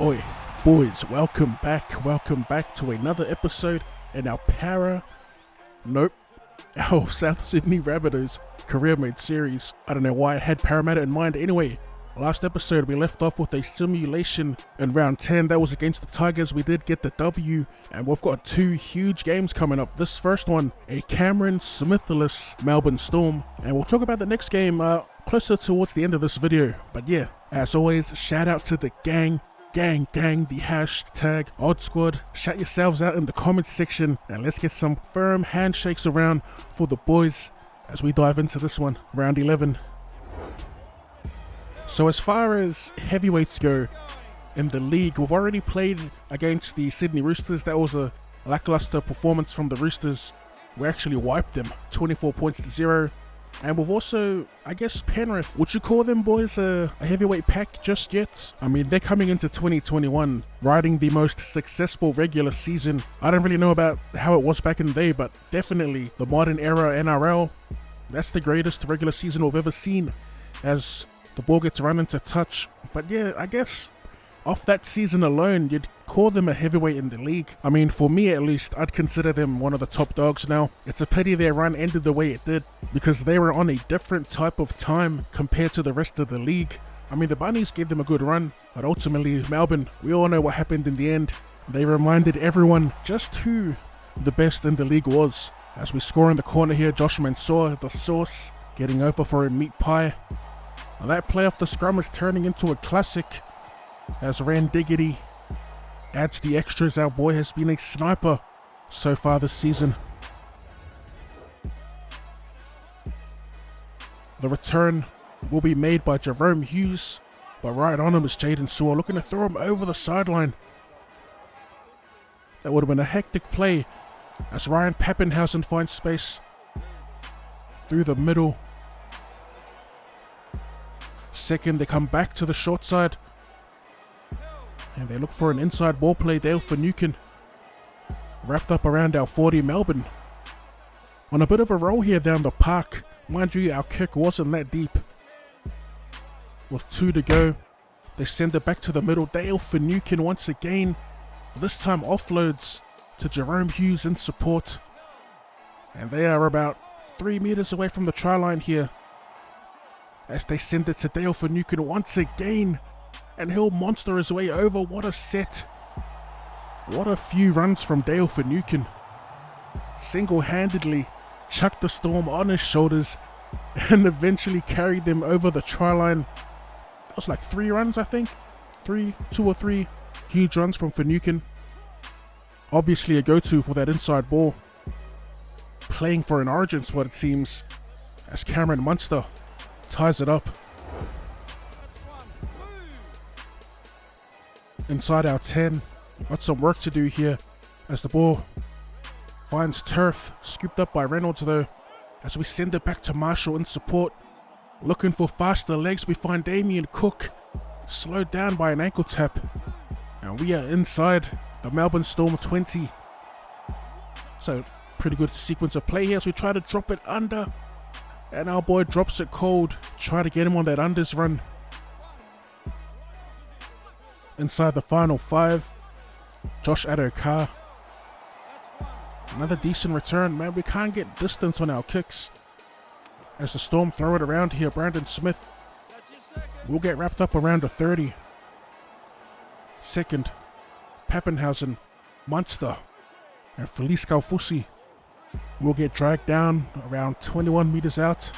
Oi, boys, welcome back to another episode in our South Sydney Rabbitohs career mode series. I don't know why I had Parramatta in mind. Anyway, last episode we left off with a simulation in round 10. That was against the Tigers. We did get the W, and we've got two huge games coming up. This first one, a Cameron Smithless Melbourne Storm, and we'll talk about the next game closer towards the end of this video. But yeah, as always, shout out to the gang, the hashtag OddSquad. Shout yourselves out in the comments section, and let's get some firm handshakes around for the boys as we dive into this one, round 11. So as far as heavyweights go in the league, we've already played against the Sydney Roosters. That was a lackluster performance from the Roosters. We actually wiped them 24 points to 0. And we've also, I guess, Penrith, would you call them boys a heavyweight pack just yet? I mean, they're coming into 2021 riding the most successful regular season. I don't really know about how it was back in the day, but definitely the modern era NRL, that's the greatest regular season we've ever seen as the ball gets run into touch. But yeah, I guess off that season alone, you'd call them a heavyweight in the league. I mean, for me at least, I'd consider them one of the top dogs now. It's a pity their run ended the way it did, because they were on a different type of time compared to the rest of the league. I mean, the Bunnies gave them a good run, but ultimately Melbourne, we all know what happened in the end. They reminded everyone just who the best in the league was. As we score in the corner here, Josh Mansour, the sauce, getting over for a meat pie. Now that play off the scrum is turning into a classic, as Ran Diggity adds the extras. Our boy has been a sniper so far this season. The return will be made by Jahrome Hughes, but right on him is Jaden Sewer, looking to throw him over the sideline. That would have been a hectic play as Ryan Pappenhausen finds space through the middle. Second, they come back to the short side and they look for an inside ball play. Dale Finucane wrapped up around our 40. Melbourne on a bit of a roll here down the park. Mind you, our kick wasn't that deep. With 2 to go, they send it back to the middle. Dale Finucane once again, this time offloads to Jahrome Hughes in support, and they are about 3 meters away from the try line here as they send it to Dale Finucane once again, and he'll monster his way over. What a set. What a few runs from Dale Finucane. Single-handedly chucked the Storm on his shoulders and eventually carried them over the try line. That was like 3 runs, I think. 2 or 3 huge runs from Finucane. Obviously a go-to for that inside ball. Playing for an origin spot, it seems, as Cameron Munster ties it up. Inside our 10, got some work to do here as the ball finds turf, scooped up by Reynolds though, as we send it back to Marshall in support. Looking for faster legs, we find Damien Cook, slowed down by an ankle tap, and we are inside the Melbourne Storm 20. So pretty good sequence of play here as we try to drop it under, and our boy drops it cold. Try to get him on that unders run. Inside the final 5, Josh Adokar. Another decent return. Man, we can't get distance on our kicks as the Storm throw it around here. Brandon Smith will get wrapped up around a 30. Second, Pappenhausen, Munster, and Felice Kaufusi will get dragged down around 21 meters out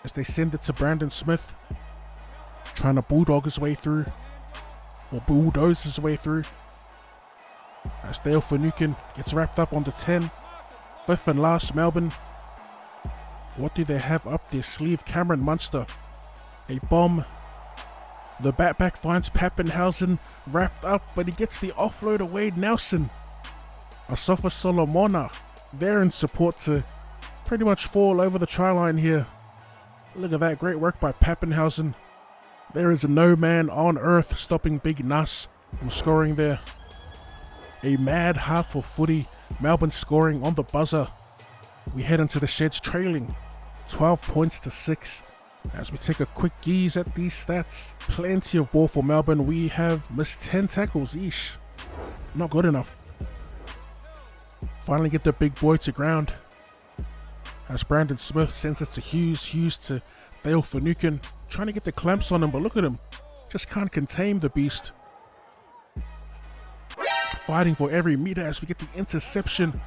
as they send it to Brandon Smith, trying to bulldog his way through, or bulldoze his way through, as Dale Finucane gets wrapped up on the 10. Fifth and last, Melbourne. What do they have up their sleeve? Cameron Munster, a bomb. The back finds Pappenhausen wrapped up, but he gets the offload of Wade Nelson. Asafa Solomona there in support to pretty much fall over the try line here. Look at that, great work by Pappenhausen. There is no man on earth stopping Big Nas from scoring there. A mad half of footy, Melbourne scoring on the buzzer. We head into the sheds trailing 12 points to 6 As we take a quick gaze at these stats, plenty of ball for Melbourne. We have missed 10 tackles each. Not good enough. Finally get the big boy to ground. As Brandon Smith sends it to Hughes. Hughes to Dale Finucane. Trying to get the clamps on him, but look at him. Just can't contain the beast. Fighting for every meter as we get the interception.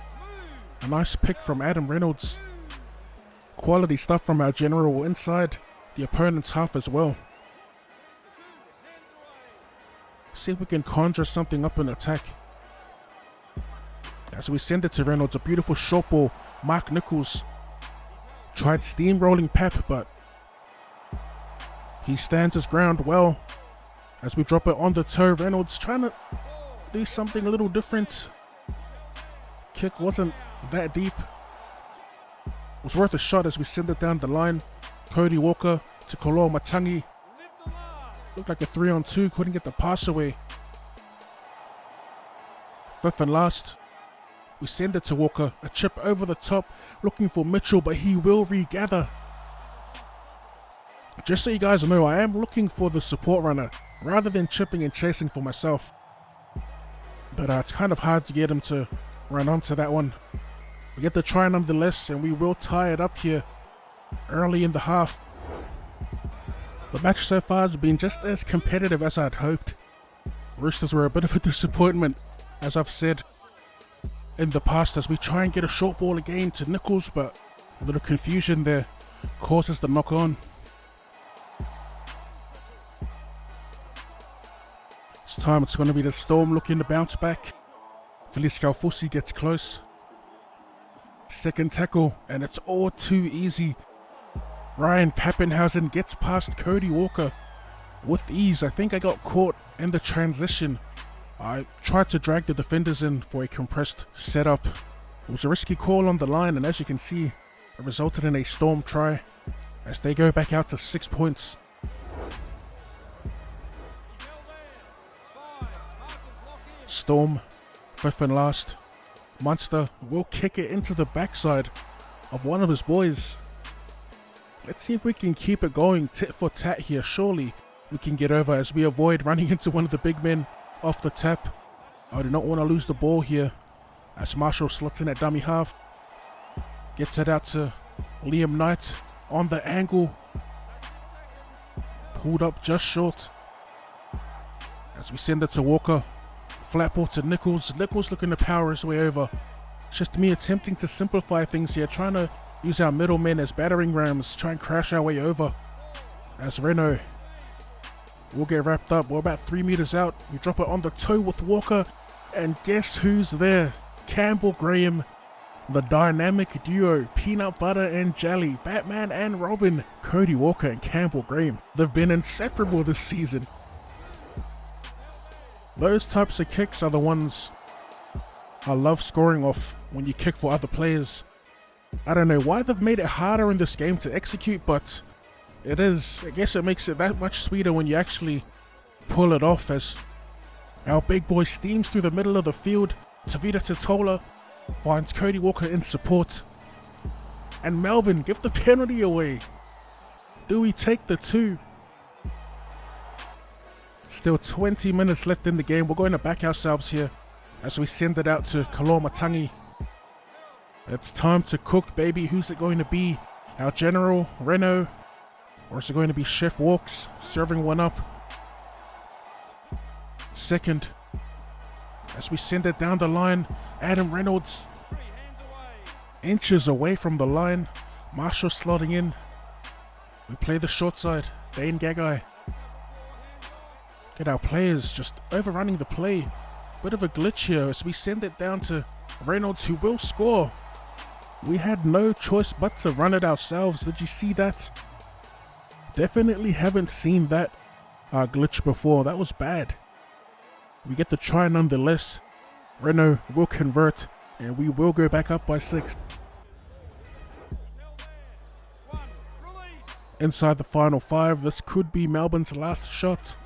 A nice pick from Adam Reynolds. Quality stuff from our general inside the opponent's half as well. See if we can conjure something up in attack. As we send it to Reynolds, a beautiful short ball. Mark Nichols tried steamrolling Pep, but he stands his ground well. As we drop it on the toe, Reynolds trying to do something a little different. Kick wasn't that deep. It was worth a shot as we send it down the line. Cody Walker to Kolo Matangi. Looked like a 3-on-2, couldn't get the pass away. Fifth and last, we send it to Walker. A chip over the top, looking for Mitchell, but he will regather. Just so you guys know, I am looking for the support runner rather than chipping and chasing for myself. But it's kind of hard to get him to run onto that one. We get the try nonetheless, and we will tie it up here early in the half. The match so far has been just as competitive as I'd hoped. Roosters were a bit of a disappointment, as I've said in the past, as we try and get a short ball again to Nichols, but a little confusion there causes the knock on. This time it's going to be the Storm looking to bounce back. Felice Kaufusi gets close. Second tackle, and it's all too easy. Ryan Pappenhausen gets past Cody Walker with ease. I think I got caught in the transition. I tried to drag the defenders in for a compressed setup. It was a risky call on the line, and as you can see, it resulted in a Storm try as they go back out to 6 points. Storm, fifth and last. Munster will kick it into the backside of one of his boys. Let's see if we can keep it going tit for tat here. Surely we can get over as we avoid running into one of the big men off the tap. I do not want to lose the ball here as Marshall slots in at dummy half. Gets it out to Liam Knight on the angle. Pulled up just short. As we send it to Walker. Flat ball to Nichols. Nichols looking to power his way over. It's just me attempting to simplify things here, trying to use our middlemen as battering rams, try and crash our way over. As Renault will get wrapped up. We're about 3 meters out. We drop it on the toe with Walker. And guess who's there? Campbell Graham. The dynamic duo, peanut butter and jelly, Batman and Robin. Cody Walker and Campbell Graham. They've been inseparable this season. Those types of kicks are the ones I love scoring off when you kick for other players. I don't know why they've made it harder in this game to execute, but it is. I guess it makes it that much sweeter when you actually pull it off, as our big boy steams through the middle of the field. Tavita Totola finds Cody Walker in support. And Melbourne give the penalty away. Do we take the 2? Still 20 minutes left in the game. We're going to back ourselves here as we send it out to Kalormatangi. It's time to cook, baby. Who's it going to be? Our general, Renault? Or is it going to be Chef Walks serving one up? Second. As we send it down the line, Adam Reynolds. Inches away from the line. Marshall slotting in. We play the short side. Dane Gagai. Get our players just overrunning the play. Bit of a glitch here as we send it down to Reynolds, who will score. We had no choice but to run it ourselves. Did you see that? Definitely haven't seen that glitch before. That was bad. We get the try nonetheless. Renault will convert and we will go back up by 6. Inside the final 5, this could be Melbourne's last shot.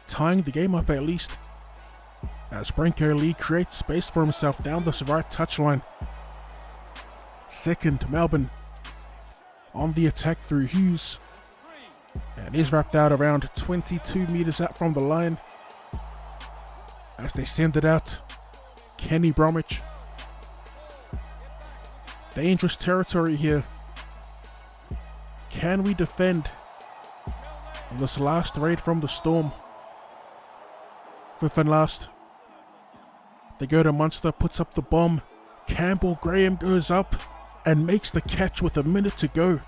Tying the game up at least. As Branko Lee creates space for himself down this right touchline. Second, Melbourne on the attack through Hughes. And he's wrapped out around 22 meters out from the line. As they send it out, Kenny Bromwich. Dangerous territory here. Can we defend on this last raid from the Storm? Fifth and last. They go to Munster, puts up the bomb. Campbell Graham goes up and makes the catch with a minute to go.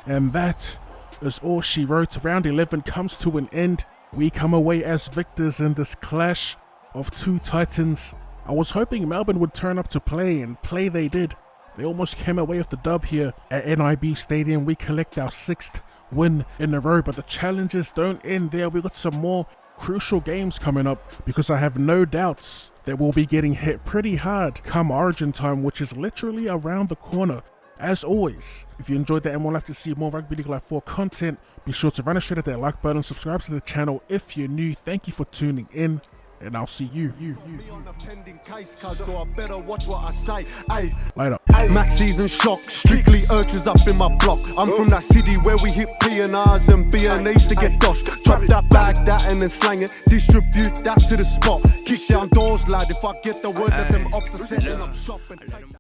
And that is all she wrote. Round 11 comes to an end. We come away as victors in this clash of two titans. I was hoping Melbourne would turn up to play, and play they did. They almost came away with the dub here at NIB Stadium. We collect our 6th win in a row, but the challenges don't end there. We got some more crucial games coming up, because I have no doubts that we'll be getting hit pretty hard come Origin time, which is literally around the corner. As always, if you enjoyed that and would like to see more Rugby League Live 4 content, be sure to run straight at that like button, subscribe to the channel if you're new. Thank you for tuning in, and I'll see you. Later. Maxis and shock, strictly urges up in my block. I'm from that city where we hit P&Rs and B&Hs to get doshed. Trap that, bag that and then slang it, distribute that to the spot. Kick down doors, lad, if I get the word that them ops are setting up shop and